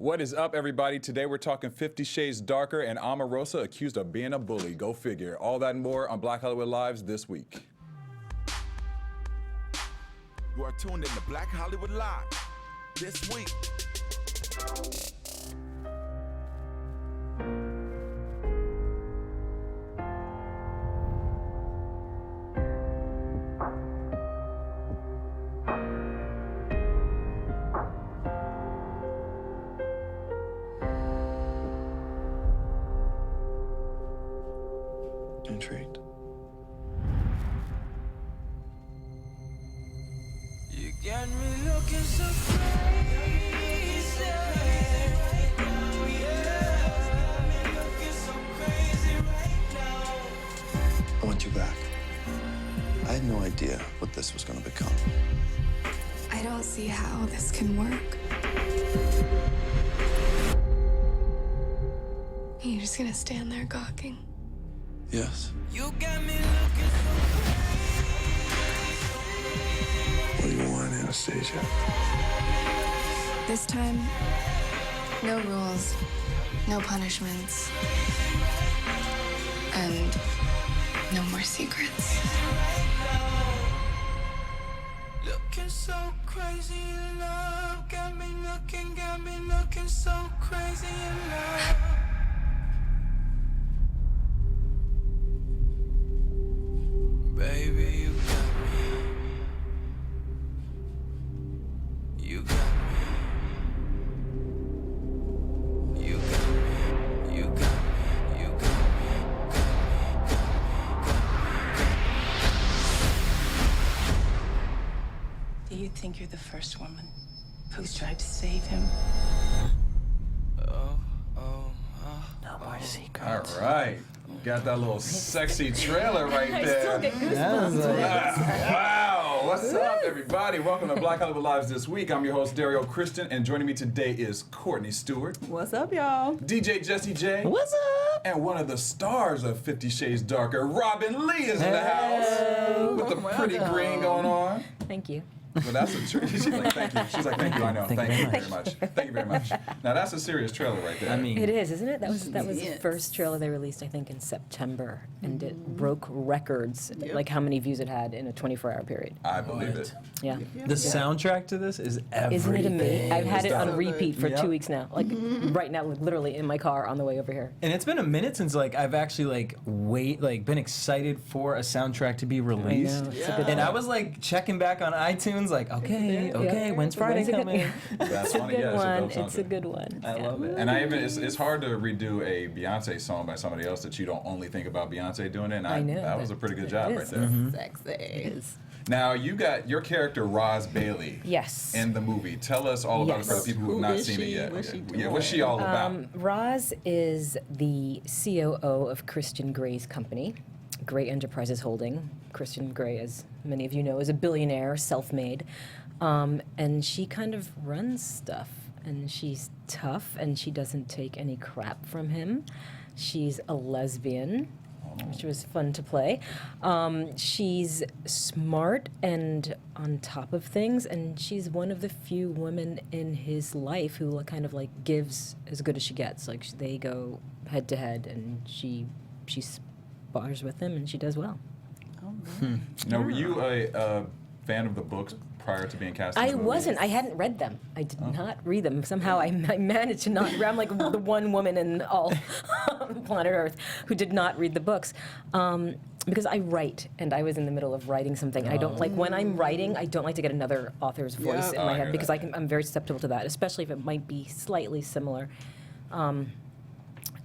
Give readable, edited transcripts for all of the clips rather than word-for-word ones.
What is up, everybody? Today we're talking 50 Shades Darker and Omarosa accused of being a bully. Go figure. All that and more on Black Hollywood Lives this week. You are tuned in to Black Hollywood Live this week. Intrigued. You got me looking so crazy right now, yeah. Me looking so crazy right now. I want you back. I had no idea what this was going to become. I don't see how this can work. You're just gonna stand there gawking? Yes. You got me looking so What do you want, Anastasia? This time, no rules, no punishments, and no more secrets. looking so crazy in love. Got me looking so crazy in love. Baby, you got me. You got me. You got me. You got me. You got me. Do you think you're the first woman who's tried to save him? No more secrets. All right. Got that little sexy trailer right there. Wow. What's up, everybody? Welcome to Black Hollywood Lives this week. I'm your host, Derrial, Christon, and joining me today is Courtney Stewart. What's up, y'all? DJ Jazy-Z. What's up? And one of the stars of 50 Shades Darker, Robinne Lee, is in the house with the pretty green going on. Thank you. Well, that's a she's like, thank you. She's like, thank you. I know. Thank you very much. Thank you very much. Now that's a serious trailer right there. I mean, It is, isn't it? That was Yes. the first trailer they released, I think, in September, and it broke records, like how many views it had in a 24-hour period. I believe it. Yeah. the soundtrack to this is everything. Isn't it amazing? I've had it on It's repeat for Yep. 2 weeks now, like right now, like, literally in my car on the way over here. And it's been a minute since I've actually been excited for a soundtrack to be released. It's a good And one. I was checking back on iTunes okay, when's Friday coming? That's It's a funny. good Yeah, one. it's a dope It's a soundtrack. good one. I love it. And it's hard to redo a Beyonce song by somebody else that you don't only think about Beyonce doing it. And I know. That was a pretty good job It right is. there. Mm-hmm. It is. Now you got your character Roz Bailey. Yes. In the movie, tell us all about it for the Yes. people who have not seen it yet. What's she all about? Roz is the COO of Christian Gray's company, Gray Enterprises Holding. Christian Gray, as many of you know, is a billionaire, self-made, and she kind of runs stuff. And she's tough, and she doesn't take any crap from him. She's a lesbian, which was fun to play. She's smart and on top of things, and she's one of the few women in his life who kind of gives as good as she gets. They go head to head, and she spars with him, and she does well. Now, were you a fan of the books prior to being cast in the I movie? wasn't. I hadn't read them. I did not read them. Somehow I managed to not. I'm like the one woman in all planet Earth who did not read the books. Because I write, and I was in the middle of writing something. I don't like, when I'm writing, I don't like to get another author's voice in my head, because I'm very susceptible to that, especially if it might be slightly similar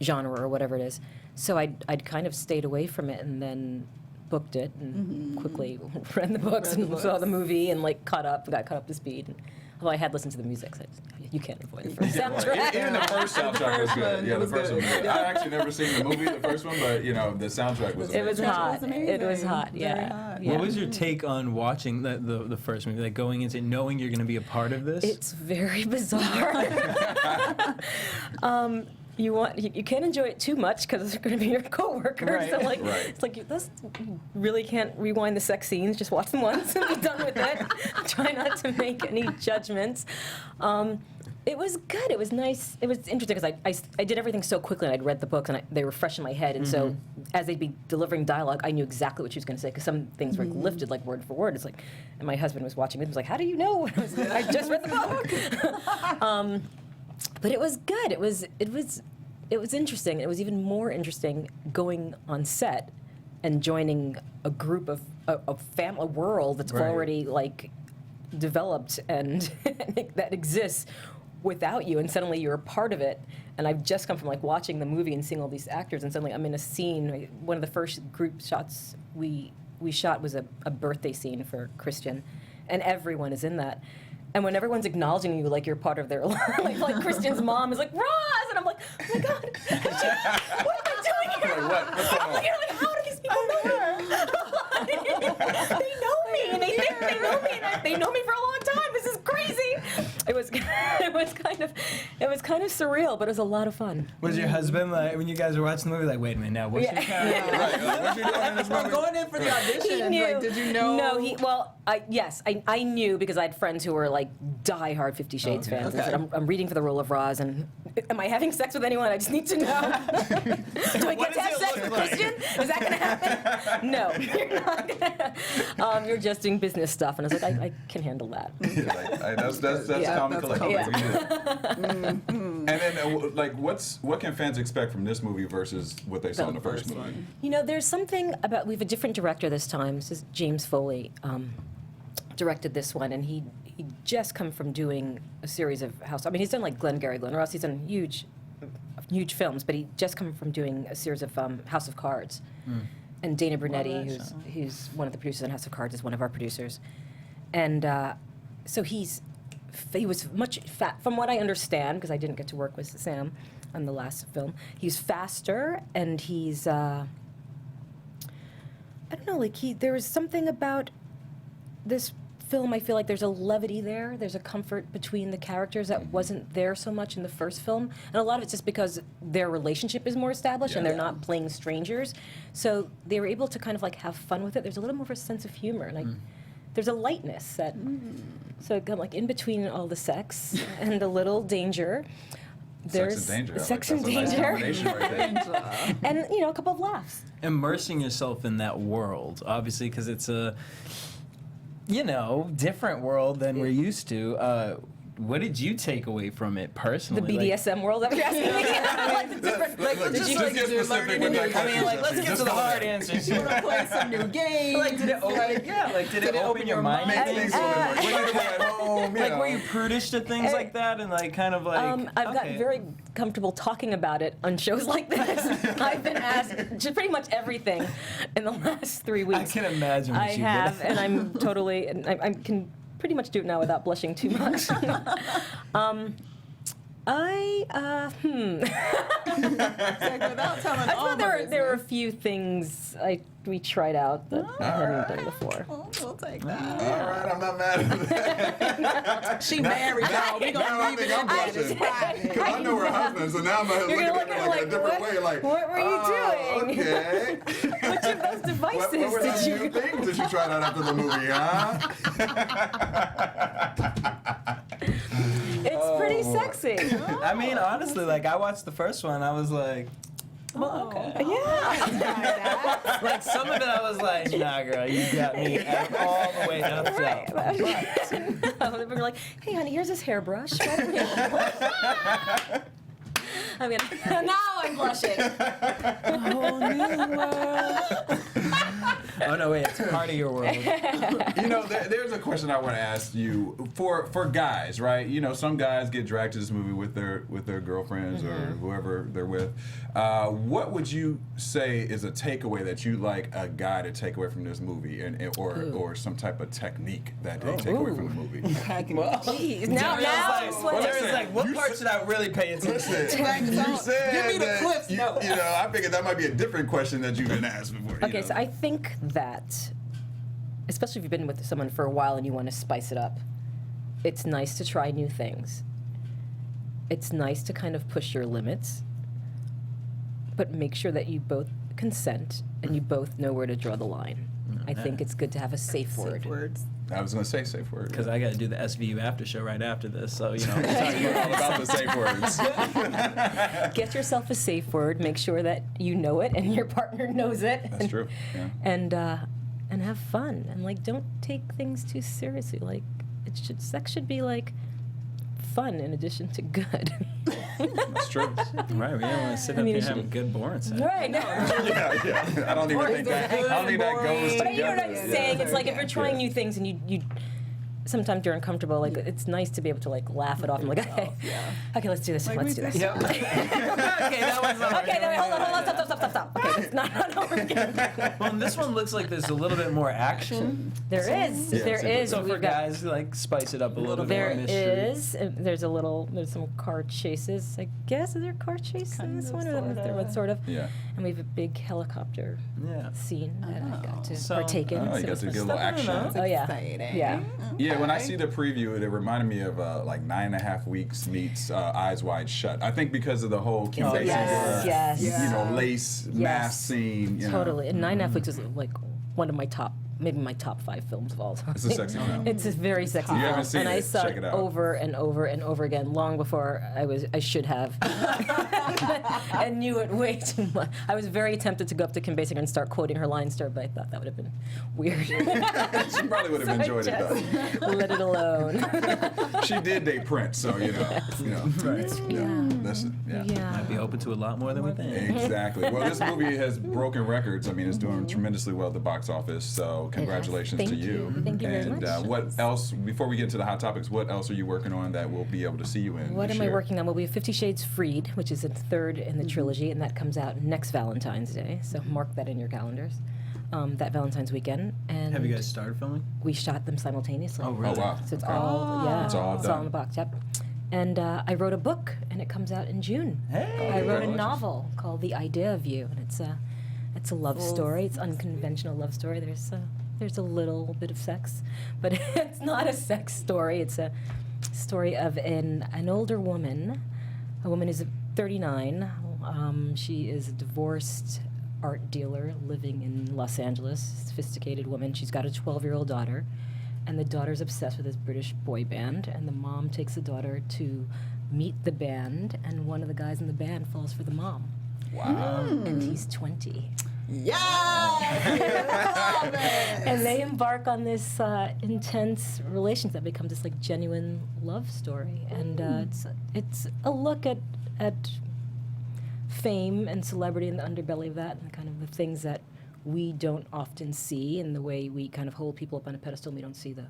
genre or whatever it is. So I'd kind of stayed away from it, and then booked it and quickly read the books and saw the movie and got caught up to speed. Although I had listened to the music, so you can't avoid the first soundtrack. Even the first soundtrack was good. Yeah, the first one was good. Yeah. I actually never seen the movie, the first one, but the soundtrack was It was amazing. hot. It was hot. Yeah. What was your take on watching the first movie, going into it, knowing you're going to be a part of this? It's very bizarre. You can't enjoy it too much because it's going to be your coworker. Right. So Right. it's like you really can't rewind the sex scenes. Just watch them once and be done with it. Try not to make any judgments. It was good. It was nice. It was interesting because I did everything so quickly, and I'd read the books, and they were fresh in my head. And so, as they'd be delivering dialogue, I knew exactly what she was going to say because some things were lifted like word for word. It's like, and my husband was watching it. He was like, "How do you know?" I just read the book. But it was good. It was interesting. It was even more interesting going on set and joining a group of a world that's already like developed and that exists without you, and suddenly you're a part of it. And I've just come from like watching the movie and seeing all these actors, and suddenly I'm in a scene. One of the first group shots we shot was a birthday scene for Christian, and everyone is in that. And when everyone's acknowledging you like you're part of their life, like Christian's mom is like, Roz! And I'm like, oh my God, what am I doing here? Like, what? What's going on? I'm like, how do these people know her? They know me, and they think they know me, and they know me for a long time. This is crazy. It was kind of surreal, but it was a lot of fun. Was your husband like when you guys were watching the movie like, wait a minute now, what's your character? Right, like, what you doing in this movie? Going in for the audition, He knew. like, did you know? No, I knew because I had friends who were like diehard 50 Shades fans. And I said, I'm reading for the role of Roz, and am I having sex with anyone? I just need to know. Do I get to have sex with Christian? Is that going to happen? No, you're not gonna. You're just doing business stuff, and I was like, I can handle that. Yeah, like, that's Yeah, common that's collective. common. We do it. And then, like, what can fans expect from this movie versus what they saw in the first movie? You know, there's something about, we have a different director this time. This is James Foley, directed this one, and he just come from doing a series of he's done like Glengarry Glen Ross, he's done huge films, but he just come from doing a series of House of Cards. And Dana Brunetti, who's one of the producers on House of Cards, is one of our producers. And so he was much from what I understand, because I didn't get to work with Sam on the last film, he's faster, and he's, I don't know, like there was something about this film, I feel like there's a levity there, there's a comfort between the characters that wasn't there so much in the first film. And a lot of it's just because their relationship is more established and they're not playing strangers. So they were able to kind of like have fun with it. There's a little more of a sense of humor. Like, there's a lightness that, so kind of like in between all the sex and a little danger, there's Sex and danger. Sex and Like, danger. that's a nice combination right there. And, a couple of laughs. Immersing yourself in that world, obviously, because it's a different world than we're used to. What did you take away from it personally? The BDSM world that you're asking me? Like the different, Just get specific with that question. Let's get to the hard answers. You want to play some new games? Like, did it open? Did it open your mind? Make things a little bit more. What you do at home, Like, were you prudish to things like that, and like kind of like? I've gotten very comfortable talking about it on shows like this. I've been asked just pretty much everything in the last 3 weeks. I can imagine what I you have, did. and I'm totally, and I can pretty much do it now without blushing too much. Without telling I all thought there were a few things we tried out that I hadn't done before. Oh, we'll take that. All right, I'm not mad at that. She married, y'all. We Now I gonna leave think it I'm at blushing. that. Because I know her husband, so now I'm looking You're at gonna her like a different way. Like, what were you doing? Okay. Which of those devices What were did those you? new things that you tried out after the movie, huh? It's pretty sexy. I mean, honestly, like I watched the first one, I was like, well, okay. Yeah. Like some of it, I was like, nah, girl, you got me all the way up Right. top. They were like, hey, honey, here's this hairbrush. Why don't we- I mean, now I'm blushing. Oh no, wait, it's part of your world. There's a question I want to ask you for guys, right? Some guys get dragged to this movie with their girlfriends or whoever they're with. What would you say is a takeaway that you like a guy to take away from this movie, or some type of technique that they take away from the movie? Jeez. Now I'm sweating. There was like, what part should I really pay attention to? Listen, you said Give me the that clips notes. I figured that might be a different question that you've been asked before. Okay, so I think that, especially if you've been with someone for a while and you want to spice it up, it's nice to try new things. It's nice to kind of push your limits, but make sure that you both consent and you both know where to draw the line. I think it's good to have a safe word. Safe words. I was going to say safe word. Because I got to do the SVU after show right after this, so you know. We're all about the safe words. Get yourself a safe word. Make sure that you know it and your partner knows it. That's true. Yeah. And have fun, and like don't take things too seriously. Like sex should be like fun in addition to good. That's true. Right, we don't want to sit up here having good boring sex. Right. I don't even think that. I don't think that goes together. But you know what I'm saying? It's like if you're trying Yeah. new things and you sometimes you're uncomfortable. Like it's nice to be able to like laugh it off and like, okay, okay, let's do this. Like let's do we this. did. Okay, that was all right. Okay, no, wait, hold on, stop. Okay, let's not over again. Well, and this one looks like there's a little bit more action. There is. Yeah, There is. So for We've got- guys, like, spice it up a little bit There more mystery. is. There's some car chases. I guess is there car chase in this one? I don't know if there was sort of. Yeah. And we have a big helicopter Yeah. scene that I got to So- partake in. Oh, you so got it's to fun. get a little action. Oh yeah. Exciting. Yeah. Yeah, when I see the preview, it reminded me of like 9.5 Weeks meets Eyes Wide Shut. I think because of the whole Kim Basinger, Yes. you know, lace mask scene. You know. Totally. And 9.5 Weeks is like one of my top, maybe my top 5 films of all time. It's a sexy film. It's a very sexy You film. haven't seen and I it, saw check it out. over and over and over again, long before I should have. And knew it way too much. I was very tempted to go up to Kim Basinger and start quoting her lines to her, but I thought that would have been weird. She probably would have enjoyed it though. Let it alone. She did date Prince, so right. Listen, Might be open to a lot more than we think. Exactly. Well, this movie has broken records. I mean, it's doing tremendously well at the box office. So congratulations Thank to you. Thank you very and much. what else? Before we get into the hot topics, what else are you working on that we'll be able to see you in? What this am I year? working on? Well, we have 50 Shades Freed, which is the third in the trilogy, and that comes out next Valentine's Day. So mark that in your calendars. That Valentine's weekend. And Have you guys started filming? we shot them simultaneously. Oh, really? Oh wow. So it's Okay. all It's all done. in the box. Yep. And I wrote a book, and it comes out in June. Hey! I wrote a Congratulations. novel called The Idea of You, and it's a love story. It's unconventional love story. There's a little bit of sex, but it's not a sex story. It's a story of an older woman, a woman who's 39. She is a divorced art dealer living in Los Angeles, sophisticated woman. She's got a 12-year-old daughter, and the daughter's obsessed with this British boy band, and the mom takes the daughter to meet the band, and one of the guys in the band falls for the mom. Wow. And he's 20. Yeah. And they embark on this intense relationship that becomes this like genuine love story, and it's a look at fame and celebrity and the underbelly of that, and kind of the things that we don't often see, and the way we kind of hold people up on a pedestal, and we don't see the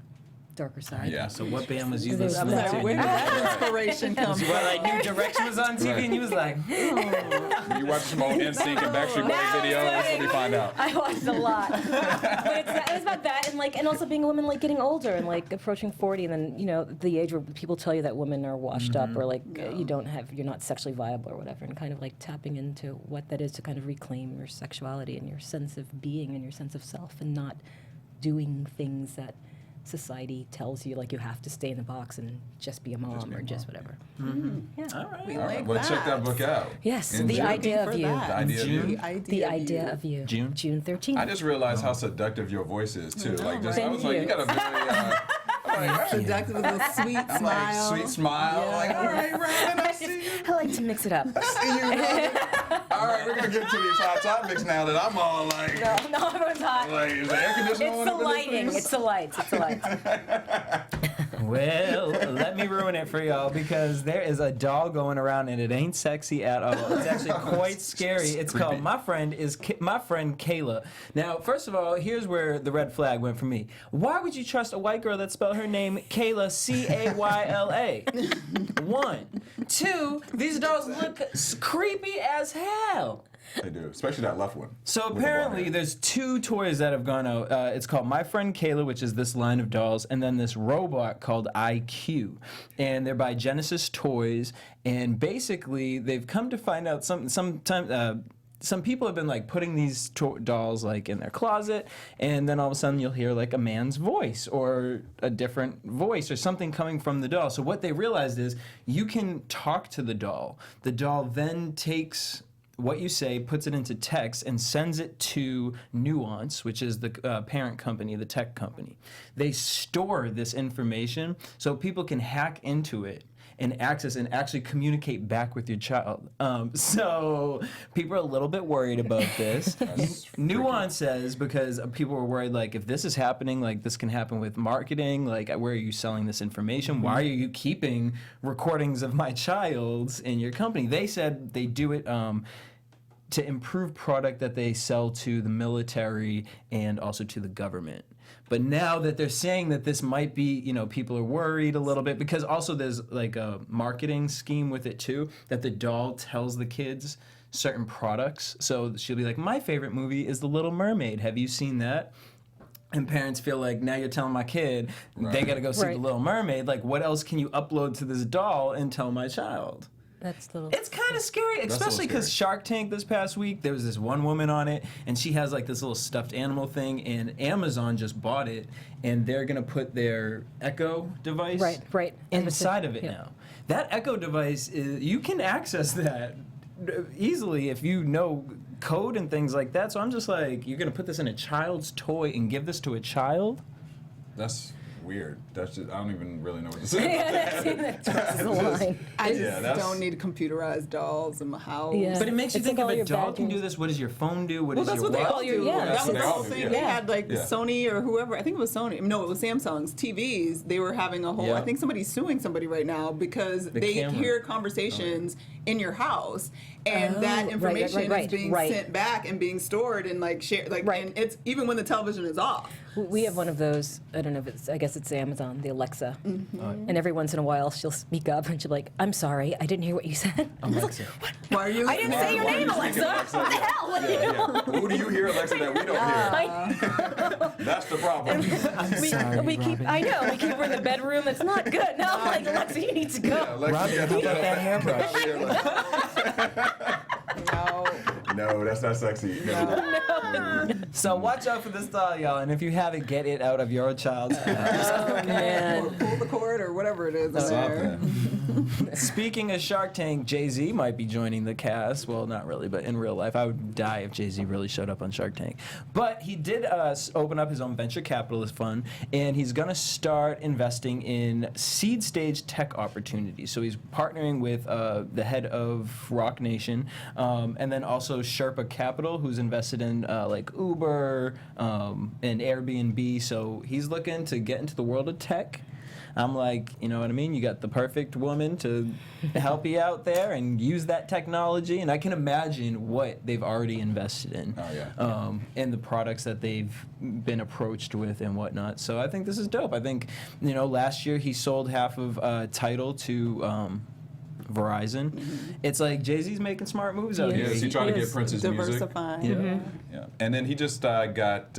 darker side. Yeah. So what band was you There's listening that. to? Where did that inspiration come Well, from? like New Direction was on TV, and you was like, You watch some old NSYNC and Backstreet Boys videos. What do you find out? I watched a lot, but it's about that, and also being a woman, like getting older and like approaching 40, and then the age where people tell you that women are washed up, or like you're not sexually viable or whatever, and kind of like tapping into what that is to kind of reclaim your sexuality and your sense of being and your sense of self, and not doing things that society tells you, like you have to stay in the box and just be a mom or just whatever. Yeah. all right. We All right, like well, that. check that book out. Yes, In The June. Idea For of You. that. The Idea of You. The Idea of You. June 13th. I just realized how seductive your voice is too. Like, just I Thank was like, you you. got a very. Seductive with a sweet I'm smile. like, sweet smile. Like, all right, Robin, I see you. I like to mix it up. See you, Robin. All right, we're gonna get to these hot topics now that I'm all like, No, everyone's hot. like, is the air conditioner on It's the up in this lighting. place? It's the lights. It's the lights. Well, let me ruin it for y'all, because there is a doll going around and it ain't sexy at all. It's actually quite scary. It's creepy. called My Friend Kayla. Now, first of all, here's where the red flag went for me. Why would you trust a white girl that spelled her name Kayla, Cayla? 1. 2, these dolls look creepy as hell. They do, especially that left one. So with the apparently blonde hair. there's 2 toys that have gone out. It's called My Friend Kayla, which is this line of dolls, and then this robot called IQ. And they're by Genesis Toys, and basically they've come to find out some people have been like putting these dolls like in their closet, and then all of a sudden you'll hear like a man's voice or a different voice or something coming from the doll. So what they realized is you can talk to the doll. The doll then takes what you say, puts it into text, and sends it to Nuance, which is the parent company, the tech company. They store this information so people can hack into it and access and actually communicate back with your child. So people are a little bit worried about this. Nuance says, because people were worried, like, if this is happening, like, this can happen with marketing, like, where are you selling this information? Why are you keeping recordings of my child's in your company? They said they do it to improve product that they sell to the military and also to the government. But now that they're saying that this might be, people are worried a little bit, because also there's like a marketing scheme with it too, that the doll tells the kids certain products. So she'll be like, my favorite movie is The Little Mermaid. Have you seen that? And parents feel like, now you're telling my kid they got to go see The Little Mermaid. Like, what else can you upload to this doll and tell my child? It's kind of scary, especially because Shark Tank this past week, there was this one woman on it, and she has like this little stuffed animal thing, and Amazon just bought it, and they're going to put their Echo device inside of it now. That Echo device, you can access that easily if you know code and things like that. So I'm just like, you're going to put this in a child's toy and give this to a child? That's weird. That's just, I don't even really know what to say. That's the line. I just don't need computerized dolls in my house. Yeah. But it makes you think, if a doll can do this, what does your phone do? What does your watch do? That's what they all do. That was the whole thing. They had like Sony or whoever, I think it was Sony. No, it was Samsung's TVs. They were having a whole, I think somebody's suing somebody right now because they hear conversations in your house, and that information is being sent back and being stored and like shared, like, and it's even when the television is off. We have one of those. I don't know if it's. I guess it's Amazon, the Alexa. And every once in a while, she'll speak up and she'll be like, "I'm sorry, I didn't hear what you said." Alexa. Why are you? I didn't say your name, Alexa. What the hell? Who do you hear, Alexa, that we don't hear? That's the problem. We keep. I know. We keep her in the bedroom. It's not good. No, I'm like, Alexa, you need to go. Yeah, Alexa, how about that hairbrush? No, that's not sexy. No. So watch out for this doll, y'all, and if you haven't, get it out of your child's house. Or pull the cord or whatever it is in there. Speaking of Shark Tank, Jay-Z might be joining the cast. Well, not really, but in real life. I would die if Jay-Z really showed up on Shark Tank. But he did open up his own venture capitalist fund, and he's going to start investing in seed stage tech opportunities. So he's partnering with the head of Rock Nation, and then also Sherpa Capital, who's invested in like Uber and Airbnb. So he's looking to get into the world of tech. I'm like, you know what I mean? You got the perfect woman to help you out there and use that technology. And I can imagine what they've already invested in. And the products that they've been approached with and whatnot. So I think this is dope. I think, last year he sold half of Tidal to Verizon. It's like Jay-Z's making smart moves out here. Yes, he tried to get Prince's music. Diversifying. Yeah. And then he just got,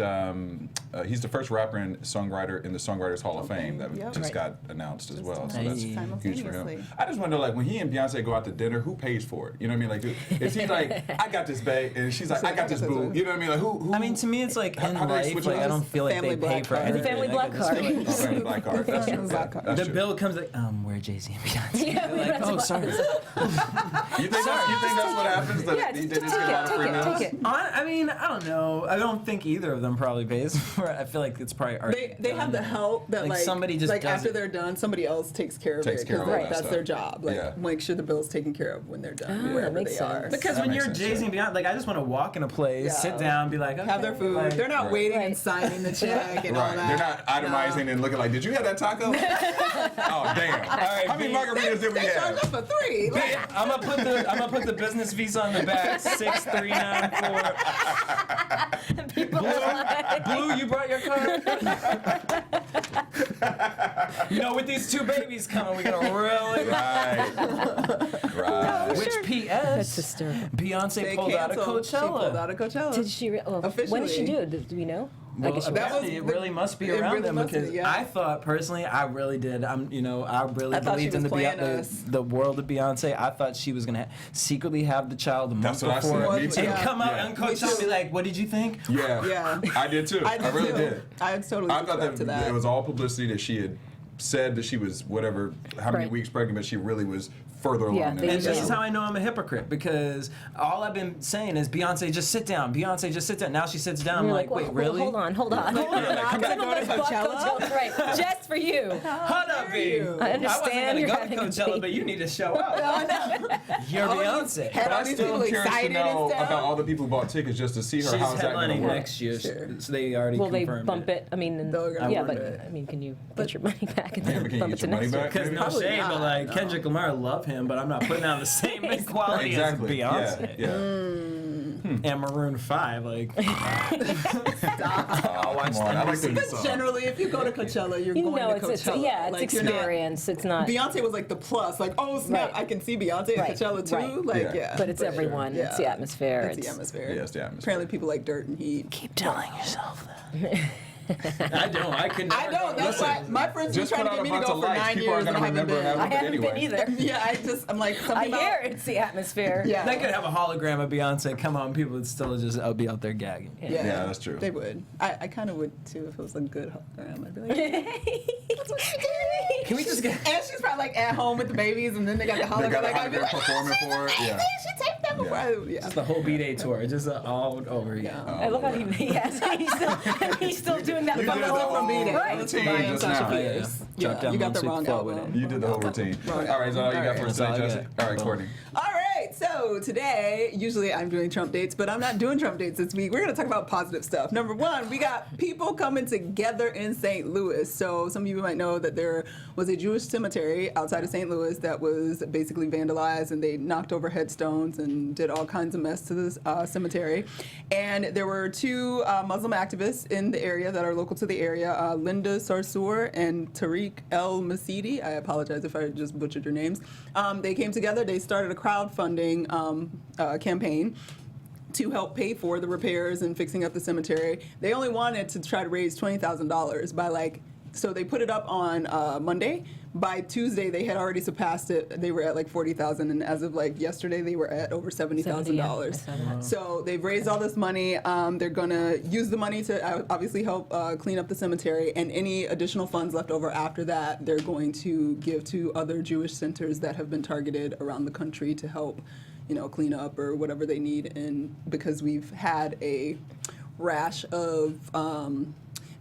he's the first rapper and songwriter in the Songwriters Hall of Fame that just got announced as well. So that's huge for him. I just wonder, like, when he and Beyonce go out to dinner, who pays for it? You know what I mean? Like, is he like, I got this babe, and she's like, I got this boo. You know what I mean? Like, who? I mean, to me, it's like, in life, like, I don't feel like they pay for anything. Family black card. Family black card. That's true. The bill comes like, we're Jay-Z and Beyonce. Like, oh, sorry. You think that's what happens? That they just get a lot of free meals? I mean, I don't know. I don't think either of them probably pays for it. I feel like it's probably already they have the help that like somebody just like does after it. they're done, somebody else takes care of it because that's their job. Like make sure the bill's taken care of when they're done, wherever they are. Because when you're Jay-Z and Beyonce, like I just want to walk in a place, sit down, be like, okay, have their food. Like, they're not waiting and signing the check and all that. They're not itemizing and looking like, did you have that taco? Oh damn! All right, how many margaritas did we have? They charged us for 3. I'm gonna put the business visa on the back. 6394. Blue, you brought your card. With these 2 babies coming, we gotta really right. Which P.S. Beyonce pulled out of Coachella. She pulled out of Coachella. Did she? Officially. When did she do it? Do we know? Well, it really must be around them because I thought personally, I really did. I really believed in the world of Beyonce. I thought she was gonna secretly have the child the month before and come out and Coachella and be like, "What did you think?" Yeah, I did too. I really did. I totally I thought that it was all publicity that she had said that she was how many Right. weeks pregnant, but she really was further along. Yeah, than they that. And this Yeah. is how I know I'm a hypocrite, because all I've been saying is, Beyonce, just sit down. Beyonce, just sit down. Now she sits down. I'm You're like, wait, well, really? Hold on. Some of us bought Coachella, right? Just for you. Hold up, B. I understand I wasn't you're going having to a Coachella, baby. but you need to show up. You're Beyonce. Had But all I these still people am curious to excited know and stuff. about all the people who bought tickets just to see her. She's How's that going to headlining work? next year, Sure. so they already Will they confirmed bump it? I mean, They're gonna yeah, bump but it. I mean, can you get your money back and Yeah, then but can you bump get it to your money next year? back? Because no Probably shade, not, but like no. Kendrick Lamar, love him, but I'm not putting out the same quality Exactly. as Beyonce. Yeah. And Maroon 5, like. Oh, come on. I like the But generally, if you go to Coachella, you're You going know, to Coachella. it's you're not- experience. It's not. Beyonce was like the plus, like, oh snap, Right. I can see Beyonce at Right, Coachella too. right. Like, Yeah. yeah. But it's for everyone. sure. It's the atmosphere. It's the atmosphere. Yeah, it's the atmosphere. Apparently, people like Dirt and Heat. Keep telling yourself that. I don't. I could never. I know. go- That's why my friends been Just trying put to out get a me to bunch go of for lights. 9 People aren't years, and gonna I haven't remember been. having I haven't anyway. been either. Yeah, I'm like I something hear about. it's the atmosphere. Yeah. They could have a hologram of Beyonce come on, people would still just be out there gagging. Yeah, that's true. They would. I kind of would too if it was a good hologram. I'd be like, that's what she did. Can we just get? And she's probably like at home with the babies, and then they got the hologram. They got a like, I'd be hologram like, performing for it. Yeah. she taped that before. Yeah. The whole B-Day tour, just all over again. Yeah. I love how he's still doing that. You did from the the whole from B-Day. Right. That's routine what I am, just Sasha now. Fierce. Yeah. Yeah, you got the Chuck wrong Flow with album. it. You did the whole routine. All right, so all you got for us today, Jesse? All right, Courtney. All right, so today, usually I'm doing Trump dates, but I'm not doing Trump dates this week. We're going to talk about positive stuff. Number one, we got people coming together in St. Louis. So some of you might know that there was a Jewish cemetery outside of St. Louis that was basically vandalized, and they knocked over headstones and did all kinds of mess to this cemetery. And there were two Muslim activists in the area that are local to the area, Linda Sarsour and Tariq El Masidi. I apologize if I just butchered your names. They came together. They started a crowdfunding campaign to help pay for the repairs and fixing up the cemetery. They only wanted to try to raise $20,000 by so they put it up on Monday. By Tuesday, they had already surpassed it. They were at like $40,000, and as of yesterday, they were at over $70,000. So they've raised all this money. They're gonna use the money to obviously help clean up the cemetery, and any additional funds left over after that, they're going to give to other Jewish centers that have been targeted around the country to help, clean up or whatever they need. And because we've had a rash of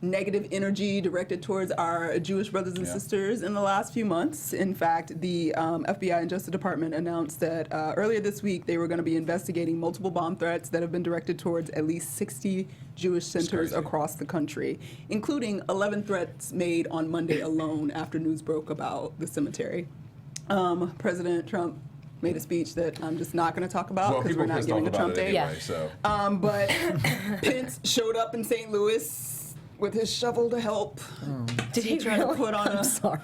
negative energy directed towards our Jewish brothers and sisters in the last few months. In fact, the FBI and Justice Department announced that earlier this week they were going to be investigating multiple bomb threats that have been directed towards at least 60 Jewish centers across the country, including 11 threats made on Monday alone after news broke about the cemetery. President Trump made a speech that I'm just not going to talk about because we're not giving a Trump date. Anyway, so. But Pence showed up in St. Louis with his shovel to help. Did he try to put on I'm sorry.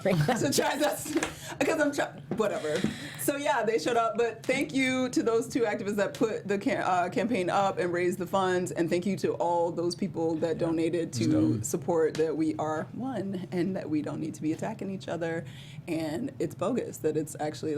Whatever. So yeah, they showed up. But thank you to those two activists that put the campaign up and raised the funds, and thank you to all those people that donated to support that we are one and that we don't need to be attacking each other. And it's bogus that it's actually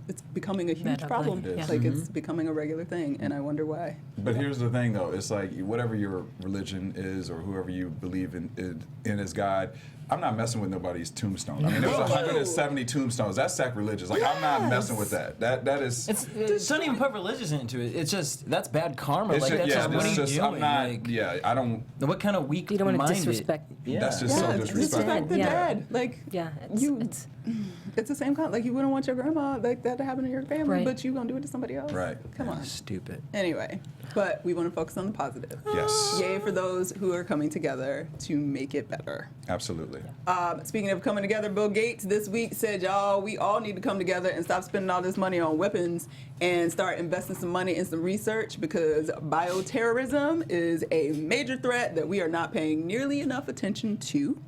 it's becoming a huge problem. It is. It's becoming a regular thing, and I wonder why. But here's the thing, though. It's like whatever your religion is or whoever you believe in as God, I'm not messing with nobody's tombstone. I mean, there's 170 tombstones. That's sacrilegious. I'm not messing with that. That is... Don't even put religious into it. It's just, that's bad karma. It's That's just, what are you doing? I'm not... I don't... What kind of weak You don't want to minded? disrespect. That's just so disrespectful. The dead. It's the same kind. You wouldn't want your grandma that to happen to your family, Right. but you gonna do it to somebody else. Right. Come on. Stupid. Anyway, but we want to focus on the positive. Yes. Yay for those who are coming together to make it better. Absolutely. Speaking of coming together, Bill Gates this week said, y'all, we all need to come together and stop spending all this money on weapons and start investing some money in some research, because bioterrorism is a major threat that we are not paying nearly enough attention to.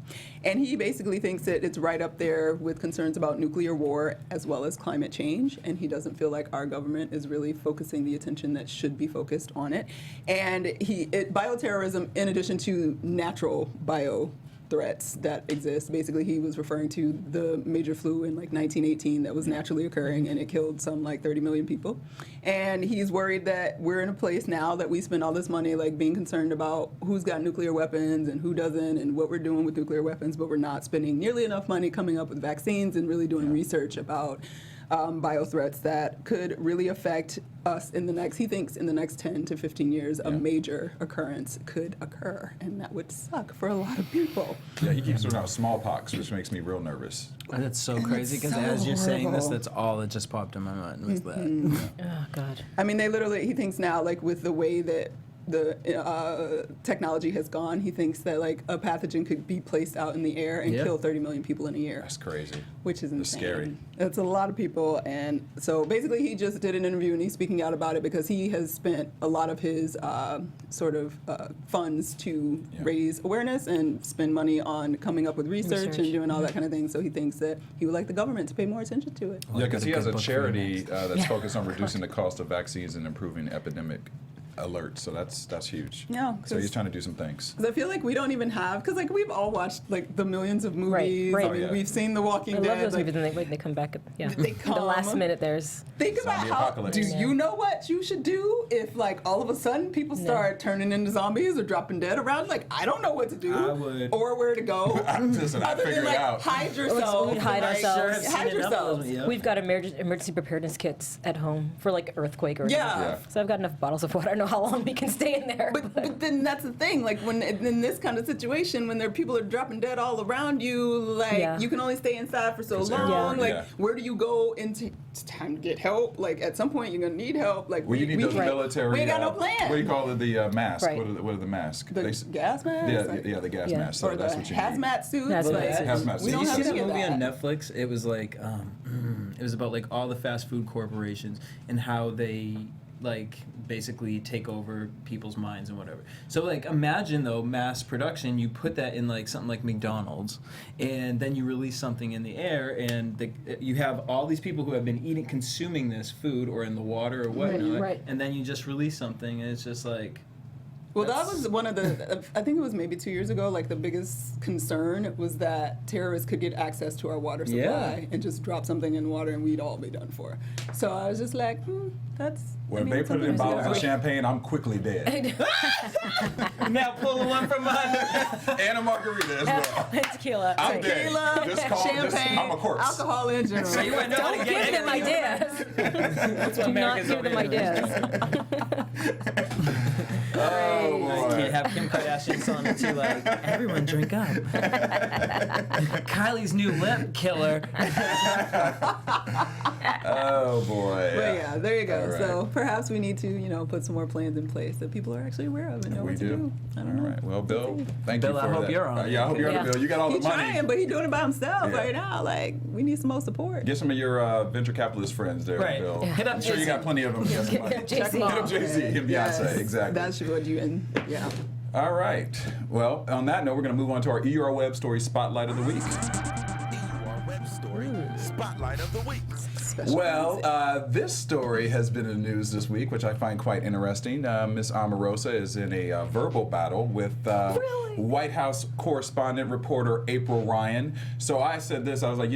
And he basically thinks that it's right up there with concerns about nuclear war as well as climate change. And he doesn't feel like our government is really focusing the attention that should be focused on it. And bioterrorism, in addition to natural bioterrorism, threats that exist. Basically, he was referring to the major flu in like 1918 that was naturally occurring, and it killed some like 30 million people. And he's worried that we're in a place now that we spend all this money like being concerned about who's got nuclear weapons and who doesn't and what we're doing with nuclear weapons, but we're not spending nearly enough money coming up with vaccines and really doing research about bio threats that could really affect us in the next, he thinks in the next 10 to 15 years, a major occurrence could occur, and that would suck for a lot of people. Yeah, he keeps talking about smallpox, which makes me real nervous. That's so crazy because as you're saying this, that's all that just popped in my mind was that. Oh, God. I mean, he thinks now, like with the way that the technology has gone, he thinks that like a pathogen could be placed out in the air and kill 30 million people in a year. That's crazy. Which is insane. It's scary. It's a lot of people, and so basically he just did an interview and he's speaking out about it because he has spent a lot of his funds to raise awareness and spend money on coming up with research and doing all that kind of thing. So he thinks that he would like the government to pay more attention to it. Yeah, because he has a charity that's focused on reducing the cost of vaccines and improving epidemic alert, so that's huge. Yeah, so he's trying to do some things. Because I feel like we don't even have, because like we've all watched like the millions of movies. Right. I mean, we've seen The Walking Dead. I love those movies, and they come back. Yeah, they come. The last minute, there's. Think about Zombie how. apocalypse. Do you know what you should do if like all of a sudden people start turning into zombies or dropping dead around? Like I don't know what to do I would. or where to go. Listen, I Other figured than it like out. hide yourself. We hide ourselves. Hide yourself. We've got emergency preparedness kits at home for like earthquake or Yeah. So I've got enough bottles of water. I don't know how long we can stay in there. But then that's the thing. Like when in this kind of situation, when people are dropping dead all around you, like you can only stay inside for so long. Like where do you go into? It's time to get help. Like at some point you're gonna need help. Like well, you need those military. We ain't got no plan. What do you call it? The mask. Right. What are the masks? The gas mask. Yeah, the gas mask. So or that's the what you need. hazmat suits. Hazmat Did suits. you see that any of movie on that. Netflix? It was like, it was about like all the fast food corporations and how they like basically take over people's minds and whatever. So like imagine though mass production, you put that in like something like McDonald's, and then you release something in the air, and you have all these people who have been consuming this food or in the water or whatnot, and then you just release something, and it's just like. Well, that was one of the, I think it was maybe 2 years ago, like the biggest concern was that terrorists could get access to our water supply and just drop something in water and we'd all be done for. So I was just like, that's... When they put it in bottles of champagne, I'm quickly dead. Now pull one from under. And a margarita as well. Tequila. I'm dead. Tequila, Just call champagne, I'm a corpse. alcohol in general. So you went Don't give them ideas. Do not give them ideas. Oh, boy. You have Kim Kardashian selling it too, like, everyone drink up. Kylie's new lip killer. Oh, boy. But yeah, there you go. All right. So perhaps we need to, put some more plans in place that people are actually aware of and know what to do. I don't know. All right. Well, Bill, thank Bill, you for I hope that. you're on it. Yeah, I hope you're on it, Bill. You got all the He's money. trying, but he's doing it by himself Yeah. right now. Like, we need some more support. Get some of your venture capitalist friends there, Right. Bill. Hit up I'm sure you got plenty of them. Get some money. Jay-Z. Hit up Jay-Z and Beyonce. Yes, Exactly. That's what yeah. All right. Well, on that note, we're going to move on to our EUR Web Story Spotlight of the Week. EUR Web Story Spotlight of the Week. Well, this story has been in the news this week, which I find quite interesting. Miss Omarosa is in a verbal battle with White House correspondent reporter April Ryan. So I said this, I was like,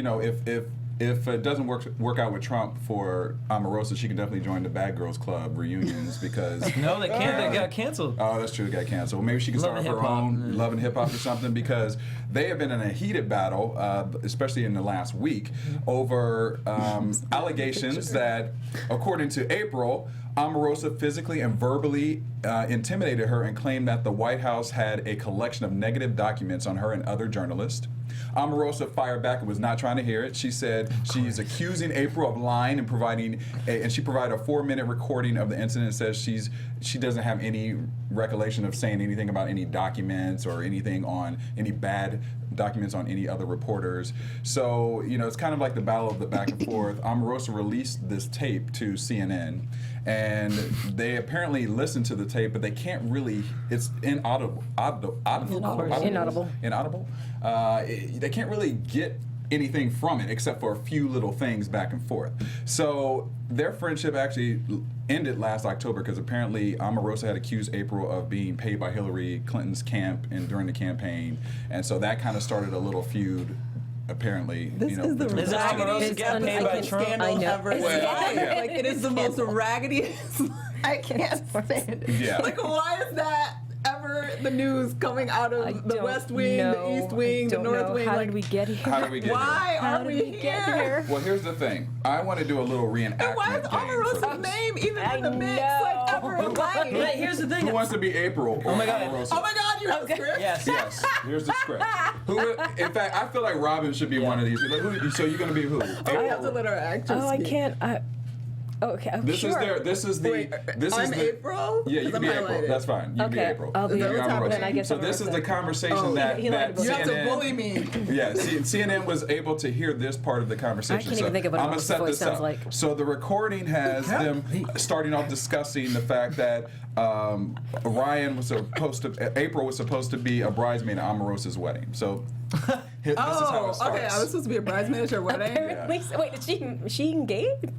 if it doesn't work out with Trump for Omarosa, she can definitely join the Bad Girls Club reunions because... No, they can't. They got canceled. Oh, that's true. It got canceled. Maybe she can Love start and her Hip Hop. own Love and Hip Hop or something because they have been in a heated battle, especially in the last week, over allegations that, according to April, Omarosa physically and verbally intimidated her and claimed that the White House had a collection of negative documents on her and other journalists. Omarosa fired back and was not trying to hear it. She said she's accusing April of lying and and she provided a 4-minute recording of the incident and says she doesn't have any recollection of saying anything about any documents or anything on any bad documents on any other reporters. So, it's kind of like the battle of the back and forth. Omarosa released this tape to CNN, and they apparently listened to the tape, but they can't really, it's inaudible. They can't really get anything from it except for a few little things back and forth. So their friendship actually ended last October because apparently Omarosa had accused April of being paid by Hillary Clinton's camp and during the campaign, and so that kind of started a little feud. Apparently, this is the raggediest scandal ever. Like it is the most raggediest. I can't stand it. Yeah. Like why is that ever the news coming out of the West Wing, the East Wing, the North Wing? How did we get here? How did we get why here? are we here? Well, here's the thing. I want to do a little reenactment. And why is Omarosa's name even in the mix? Like ever in life? Right, here's the thing. Who wants to be April? Oh my God. Omarosa? Oh my God, you have a script? Yes. Here's the script. In fact, I feel like Robin should be one of these. Like, so you're going to be who? I have to let our actress Oh, I speak. can't. Okay, This sure. is the. Wait, this I'm is the, April? Yeah, you 'Cause can be I'm April. highlighted. That's fine. You can be Okay, April. I'll be You're April. Omarosa. Then I guess So this is the conversation Oh, that he lied about You have to CNN. bully me. Yeah, CNN was able to hear this part of the conversation. I can't even think of what I'm gonna Omarosa's set voice this sounds up. like. So the recording has them starting off discussing the fact that April was supposed to be a bridesmaid at Omarosa's wedding. So this is how it starts. Okay. I was supposed to be a bridesmaid at your wedding. Apparently, wait, is she engaged?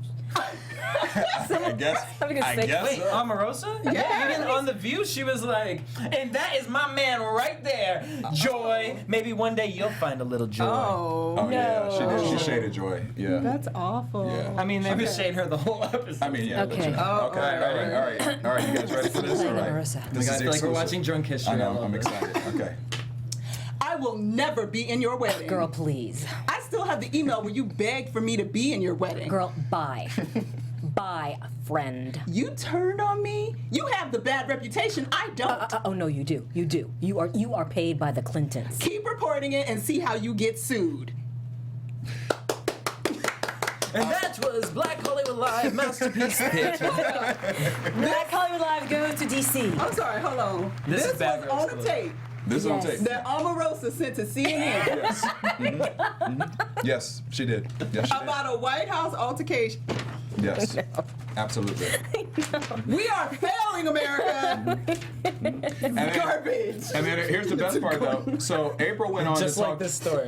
I guess. Wait, so. Omarosa? Yeah. Even on The View, she was like, and that is my man right there, Joy. Maybe one day you'll find a little joy. Oh yeah, she did. She shaded Joy. Yeah. That's awful. Yeah. I mean, they would shade her the whole episode. I mean, yeah. Okay. legit. Oh, Okay. All right. You guys ready for this? All right. Omarosa. This I is feel like we're exclusive. watching Drunk History. I know. love I'm this. excited. Okay. I will never be in your wedding. Girl, please. I still have the email where you begged for me to be in your wedding. Girl, bye. Bye, friend. You turned on me? You have the bad reputation. I don't. Oh no, you do. You do. You are paid by the Clintons. Keep reporting it and see how you get sued. And that was Black Hollywood Live Masterpiece Theater. Black Hollywood Live goes to DC. I'm sorry, hold on. This is bad was on girls a tape This is on Yes. tape. that Omarosa sent to CNN Yes. Mhm. Yes, she did. Yes, she did. about a White House altercation. Yes. Absolutely. We are failing America. Garbage. And then here's the best part, though. So April went on Just to like talk. this story.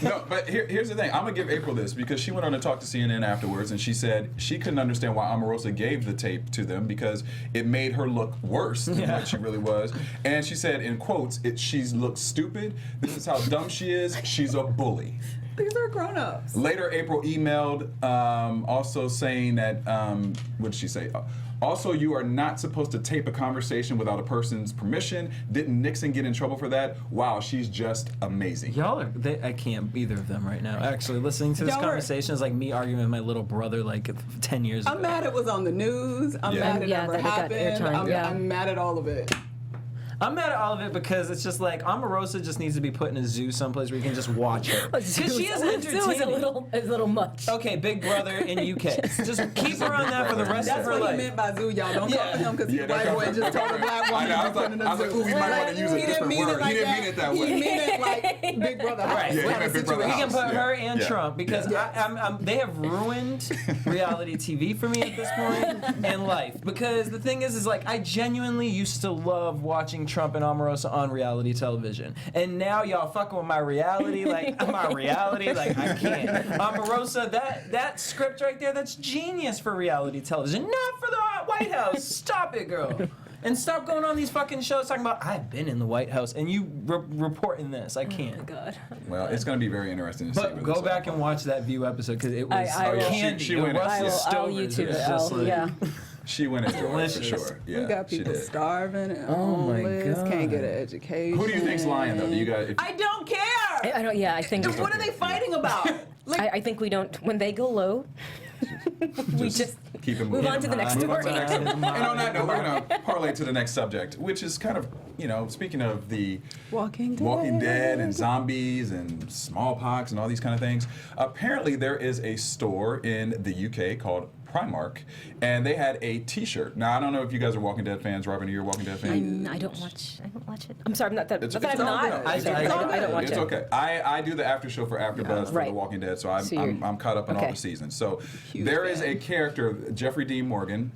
No, but here's the thing. I'm gonna give April this because she went on to talk to CNN afterwards, and she said she couldn't understand why Omarosa gave the tape to them because it made her look worse than what she really was. And she said, in quotes, she looks stupid. This is how dumb she is. She's a bully. These are grown-ups. Later, April emailed also saying that, what did she say? Also, you are not supposed to tape a conversation without a person's permission. Didn't Nixon get in trouble for that? Wow, she's just amazing. Y'all are, I can't, either of them right now. Actually, listening to this Y'all are- conversation is like me arguing with my little brother like 10 years ago. I'm mad it was on the news. I'm mad it never that it got happened. airtime, yeah. I'm mad at all of it. I'm mad at all of it because it's just like Omarosa just needs to be put in a zoo someplace where you can just watch her. Because she is entertaining. Zoo is a little much. Okay, Big Brother in UK. Just keep her on that for the rest That's of her what life. he meant by zoo, y'all. Don't Yeah. talk to him because he's a white boy and just told a black woman I to put in was a like, zoo. ooh, he might want to use a He didn't different mean word. it like He didn't that. mean it that way. He meant it like Big Brother House. Right. Yeah, he kind meant of Big Brother We situation. can House. put her and Yeah. Trump because they have ruined reality TV for me at this point and life. Because the thing is like I genuinely used to love watching Trump and Omarosa on reality television, and now y'all fucking with my reality. Like I can't. Omarosa, that script right there, that's genius for reality television, not for the White House. Stop it, girl. And stop going on these fucking shows talking about I've been in the White House and you reporting this. I can't. Oh, God. Well, it's going to be very interesting to see. But where go this back all and watch that View episode because it was I will. candy. She went It was in. I'll Stovers. YouTube It was it. just like- Yeah. She went into it for Delicious. sure. Yeah, We got she people did. starving and Oh my homeless, God. can't get an education. Who do you think's lying though? Do you guys? I don't care. I don't. Yeah, I think. What are they fighting about? I think we don't. When they go low, we just keep it move moving. on to the next Move on to story. the next one. And on that note, we're going to parlay to the next subject, which is kind of, speaking of the Walking Dead and zombies and smallpox and all these kind of things. Apparently, there is a store in the UK called Primark, and they had a T-shirt. Now, I don't know if you guys are Walking Dead fans. Robin, are you a Walking Dead fan? I don't watch it. I'm sorry, I'm not that. It's But I'm all not. good. I It's don't watch It's it. okay. I do the after show for AfterBuzz for Right. The Walking Dead, so So you're- I'm caught up on all okay. the seasons. So Huge there is fan. a character, Jeffrey Dean Morgan,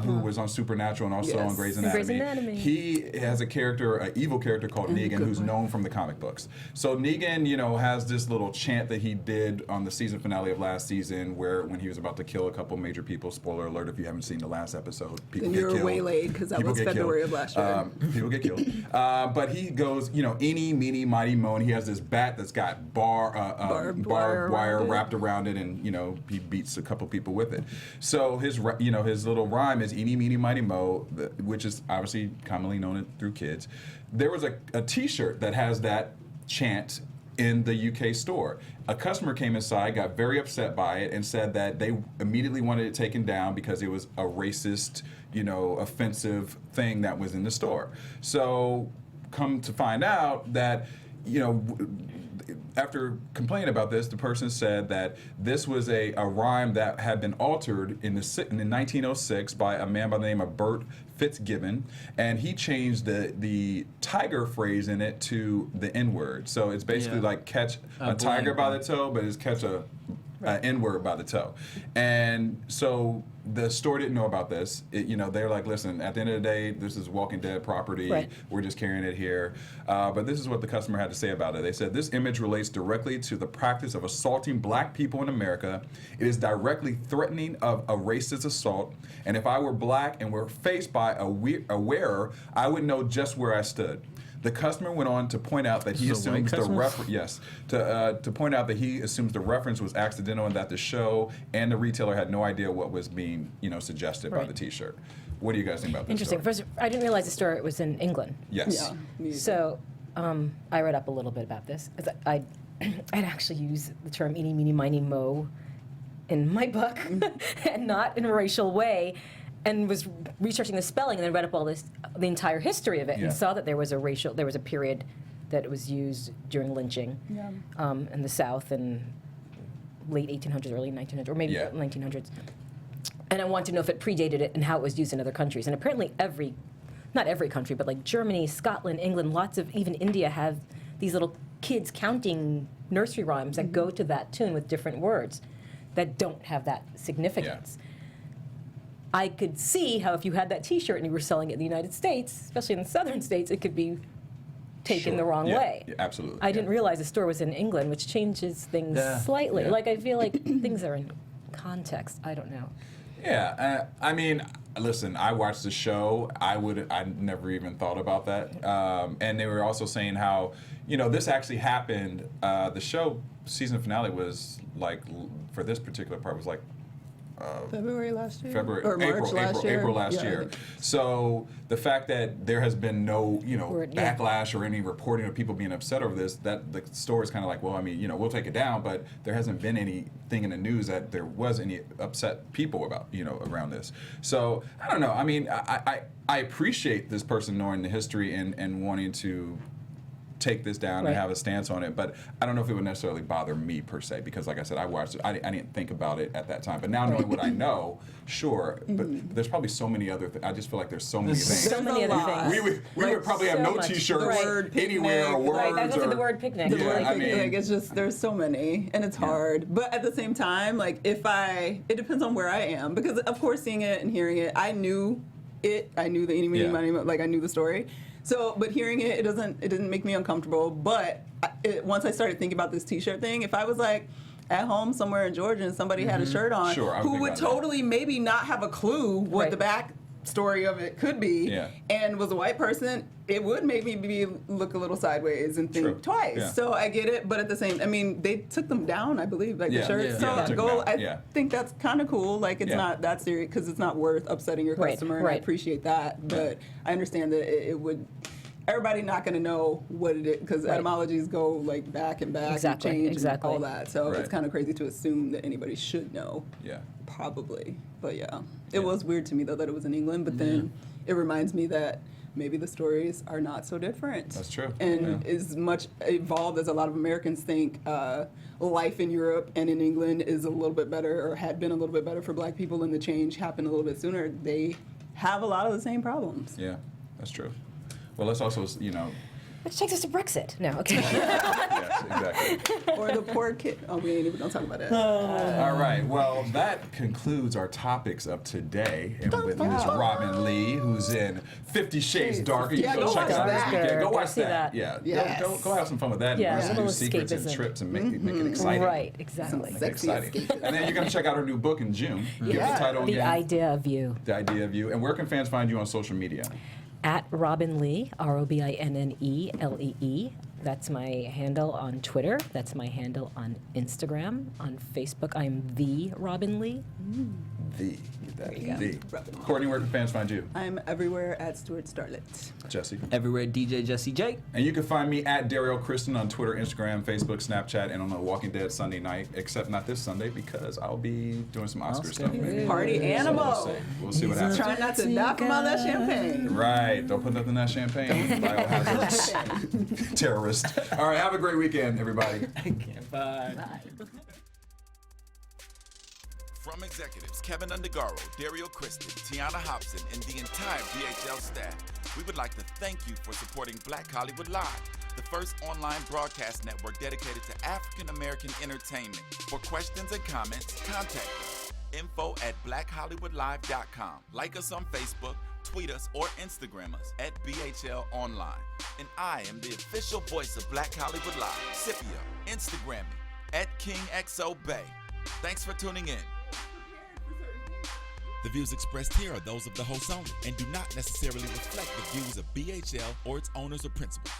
who was on Supernatural and also on Grey's Anatomy. He has a character, an evil character called Negan, who's known from the comic books. So Negan, has this little chant that he did on the season finale of last season, where when he was about to kill a couple major people. Spoiler alert if you haven't seen the last episode. People get killed. You're waylaid because that was February of last year. People get killed. But he goes, eeny, meeny, mighty, mo, and he has this bat that's got barbed wire wrapped around it, and he beats a couple people with it. So his little rhyme is eeny, meeny, mighty, mo, which is obviously commonly known through kids. There was a T-shirt that has that chant in the UK store. A customer came inside, got very upset by it, and said that they immediately wanted it taken down because it was a racist, offensive thing that was in the store. So come to find out that, after complaining about this, the person said that this was a rhyme that had been altered in 1906 by a man by the name of Bert Fitzgibbon, and he changed the tiger phrase in it to the N-word. So it's basically like catch a tiger by the toe, but it's catch a N-word by the toe. And so the store didn't know about this. They're like, listen, at the end of the day, this is Walking Dead property. Right. We're just carrying it here. But this is what the customer had to say about it. They said, this image relates directly to the practice of assaulting black people in America. It is directly threatening of a racist assault. And if I were black and were faced by a wearer, I would know just where I stood. The customer went on to point out that he assumes the reference. To point out that he assumes the reference was accidental and that the show and the retailer had no idea what was being, suggested by the T-shirt. What do you guys think about this? Interesting. First, I didn't realize the store was in England. Yes. Yeah. So I read up a little bit about this. I'd actually use the term "eeny, meeny, miny, mo" in my book, and not in a racial way. And was researching the spelling, and then read up the entire history of it, and saw that there was a period that it was used during lynching in the South in late 1800s, early 1900s, or maybe 1900s. And I wanted to know if it predated it and how it was used in other countries. And apparently not every country, but like Germany, Scotland, England, lots of, even India have these little kids counting nursery rhymes that go to that tune with different words that don't have that significance. Yeah. I could see how if you had that T-shirt and you were selling it in the United States, especially in the southern states, it could be taken the wrong way. Yeah, absolutely. I didn't realize the store was in England, which changes things slightly. Like, I feel like things are in context. I don't know. Yeah, I mean, listen, I watched the show. I never even thought about that. And they were also saying how, this actually happened. The show season finale was like, for this particular part, was like, February last year? April last year. So the fact that there has been no, backlash or any reporting of people being upset over this, that the story is kind of like, well, I mean, we'll take it down, but there hasn't been anything in the news that there was any upset people about, around this. So I don't know. I mean, I appreciate this person knowing the history and wanting to take this down and have a stance on it, but I don't know if it would necessarily bother me per se, because like I said, I watched it, I didn't think about it at that time, but now knowing what I know, sure, but there's probably so many other I just feel like there's so many things. So many other things. We would probably have no T-shirts anywhere or words. I was the word picnic. It's just, there's so many, and it's hard, but at the same time, like, it depends on where I am, because of course seeing it and hearing it, I knew the eeny, meeny, miny, like I knew the story. So, but hearing it, it didn't make me uncomfortable. But once I started thinking about this T-shirt thing, if I was like at home somewhere in Georgia and somebody had a shirt on, who would totally maybe not have a clue what the back story of it could be, and was a white person, it would make me look a little sideways and think twice. Yeah. So I get it, but at the same, I mean, they took them down, I believe, like the shirts. So I think that's kind of cool. Like, it's not that serious, because it's not worth upsetting your customer, and I appreciate that. But I understand that it would. Everybody not going to know what it is, because etymologies go like back and back and change and all that. So it's kind of crazy to assume that anybody should know. Yeah. Probably. But it was weird to me though that it was in England, but then it reminds me that maybe the stories are not so different. That's true. And as much evolved as a lot of Americans think, life in Europe and in England is a little bit better, or had been a little bit better for black people, and the change happened a little bit sooner. They have a lot of the same problems. Yeah, that's true. Well, let's also, Which takes us to Brexit. No, okay. exactly. Or the poor kid. Oh, we ain't even gonna talk about that. All right. Well, that concludes our topics of today. And with Ms. Robinne Lee, who's in 50 Shades Darker. You Yeah, can go check watch out this that. weekend. Go Go watch see that. that. Yeah. Yes. Go have some fun with that. Yeah, And a learn little some new secrets and escapism. trips and make it exciting. Right, exactly. Make it Sexy exciting. escapism. And then you're going to check out her new book in June. Give Yeah. the title The again. Idea of You. The Idea of You. And where can fans find you on social media? At Robinne Lee, ROBINNELEE. That's my handle on Twitter. That's my handle on Instagram. On Facebook, I'm the Robinne Lee. The. Get that. There you go. The. Courtney, where can fans find you? I'm everywhere at Stuart Starlet. Jesse. Everywhere, DJ Jesse J. And you can find me at Derrial Christon on Twitter, Instagram, Facebook, Snapchat, and on The Walking Dead Sunday night, except not this Sunday because I'll be doing some Oscar stuff. Maybe. Party animal. We'll see what happens. Try not to die from all that champagne. Right. Don't put nothing in that champagne. Biohazards. Terrorist. All right. Have a great weekend, everybody. Bye. From executives Keven Undergaro, Derrial, Christon, Tiana Hobson, and the entire BHL staff, we would like to thank you for supporting Black Hollywood Live, the first online broadcast network dedicated to African American entertainment. For questions and comments, contact us. info@blackhollywoodlive.com. Like us on Facebook, tweet us, or Instagram us at BHL Online. And I am the official voice of Black Hollywood Live, Scipio. Instagram me at KingXOBay. Thanks for tuning in. The views expressed here are those of the host only and do not necessarily reflect the views of BHL or its owners or principals.